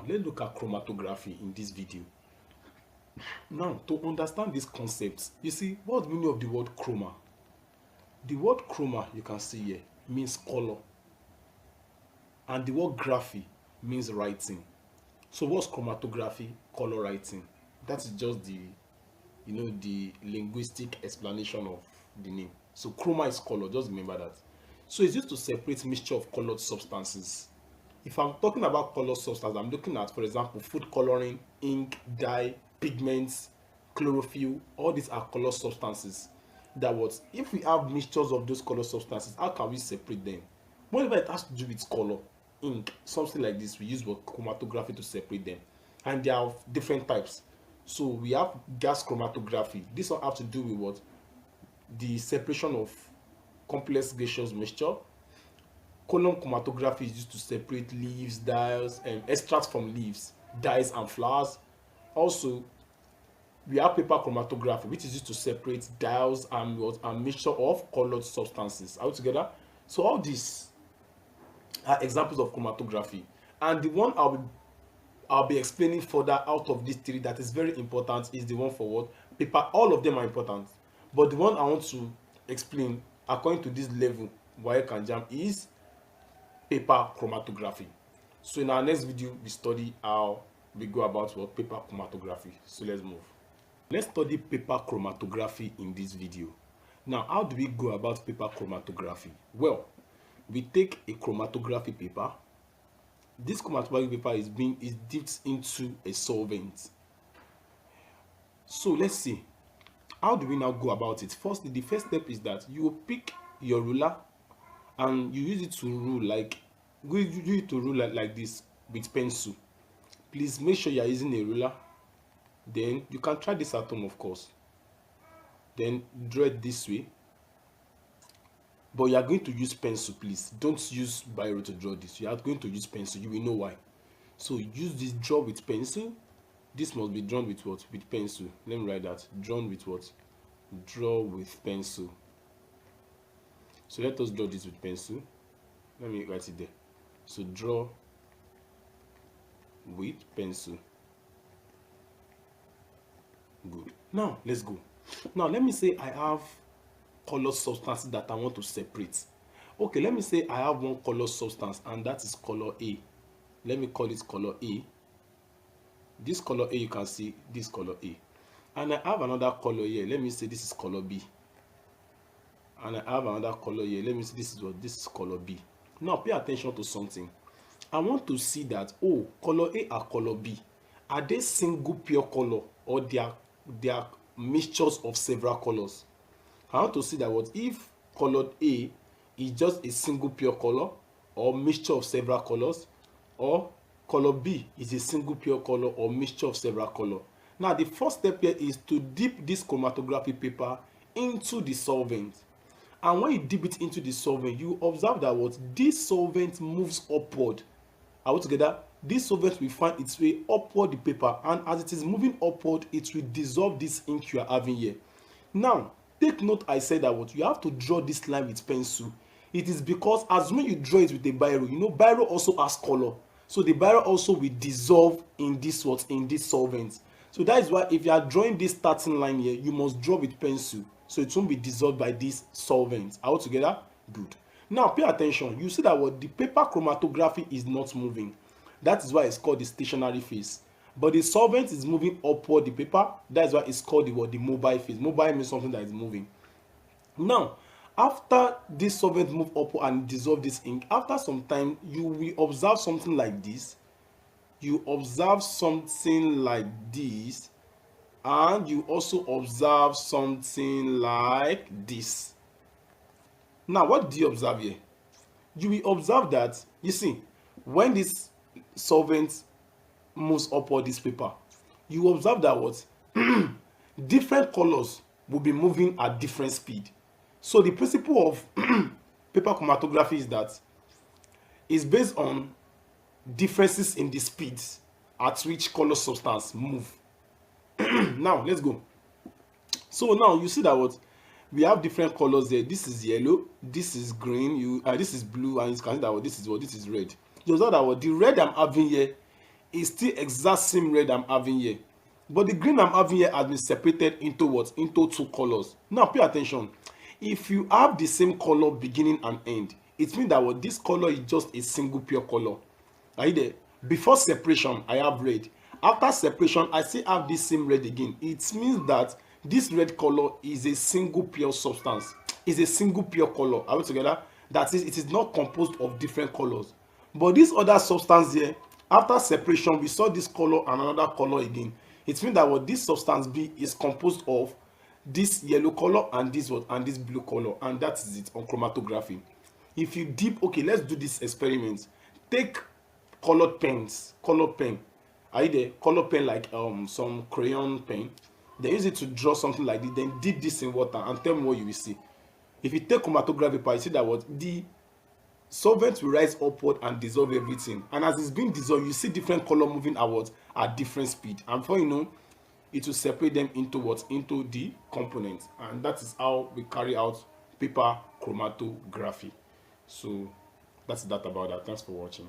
let's look at chromatography in this video. Now, to understand this concept, you see, what's the meaning of the word chroma? The word chroma, you can see here, means color. And the word graphy means writing. So what's chromatography? Color writing. That is just the, the linguistic explanation of the name. So chroma is color, just remember that. So it's used to separate mixture of colored substances. If I'm talking about color substance, I'm looking at, for example, food coloring, ink, dye, pigments, chlorophyll. All these are color substances. That what, if we have mixtures of those color substances, how can we separate them? Whenever it has to do with color, ink, something like this, we use what, chromatography to separate them. And there are different types. So we have gas chromatography. This one have to do with what? The separation of complex gaseous mixture. Column chromatography is used to separate leaves, dyes, and extracts from leaves, dyes, and flowers. Also, we have paper chromatography, which is used to separate dyes and what, a mixture of colored substances. Are we together? So all these are examples of chromatography, and the one I'll be explaining further out of these three that is very important is the one for what? Paper. All of them are important, but the one I want to explain according to this level WAEC and JAMB is paper chromatography. So in our next video, we study how we go about what? Paper chromatography. So let's move. Let's study paper chromatography in this video. Now, how do we go about paper chromatography? Well, we take a chromatography paper. This chromatography paper is dipped into a solvent. So let's see. How do we now go about it? Firstly, the first step is that you will pick your ruler and you use it to rule like this with pencil. Please make sure you are using a ruler. Then you can try this at home, of course. Then draw it this way. But you are going to use pencil, please. Don't use biro to draw this. You are going to use pencil. You will know why. So use this, draw with pencil. This must be drawn with what? With pencil. Let me write that. Drawn with what? Draw with pencil. So let us draw this with pencil. Let me write it there. So draw with pencil. Good. Now let's go. Now let me say I have color substances that I want to separate. Okay, let me say I have one color substance and that is color A. Let me call it color A. This color A, you can see this color A. And I have another color here. Let me say this is color B. And I have another color here. Let me see this is what? This is color B. Now pay attention to something. I want to see that, oh, color A and color B, are they single pure color or they are mixtures of several colors? I want to see that what if color A is just a single pure color or mixture of several colors, or color B is a single pure color or mixture of several colors. Now the first step here is to dip this chromatography paper into the solvent. And when you dip it into the solvent, you observe that what this solvent moves upward. Are we together? This solvent will find its way upward the paper, and as it is moving upward, it will dissolve this ink you are having here. Now, take note I said that what you have to draw this line with pencil. It is because as when you draw it with a biro, biro also has color. So the biro also will dissolve in this what? In this solvent. So that is why if you are drawing this starting line here, you must draw with pencil. So it won't be dissolved by this solvent. Are we together? Good. Now pay attention. You see that what the paper chromatography is not moving. That is why it's called the stationary phase. But the solvent is moving upward the paper. That is why it's called the mobile phase. Mobile means something that is moving. Now, after this solvent move upward and dissolve this ink, after some time you will observe something like this. You observe something like this. And you also observe something like this. Now, what do you observe here? You will observe that, you see, when this solvent moves upward this paper, you observe that what? Different colors will be moving at different speed. So the principle of paper chromatography is that it's based on differences in the speeds at which color substance move. Now let's go. So now you see that what we have different colors there. This is yellow, this is green, this is blue, and you can see that what this is red. You observe that what the red I'm having here It's still exact same red I'm having here, but the green I'm having here has been separated into what? Into two colors. Now pay attention. If you have the same color beginning and end, it means that what, this color is just a single pure color. Are you there? Before separation I have red, after separation I still have this same red again. It means that this red color is a single pure substance, is a single pure color. Are we together? That is, it is not composed of different colors. But this other substance here, after separation we saw this color and another color again. It means that what, this substance B is composed of this yellow color and this what, and this blue color, and that is it on chromatography. If you dip, okay, let's do this experiment. Take colored pens, colored pen. Are you there? Colored pen, like some crayon pen. They use it to draw something like this, then dip this in water and tell me what you will see. If you take chromatography part, you see that what, the solvent will rise upward and dissolve everything, and as it's being dissolved you see different color moving outwards at different speed, and before you know, it will separate them into what, into the components. And that is how we carry out paper chromatography. So that's that about that. Thanks for watching.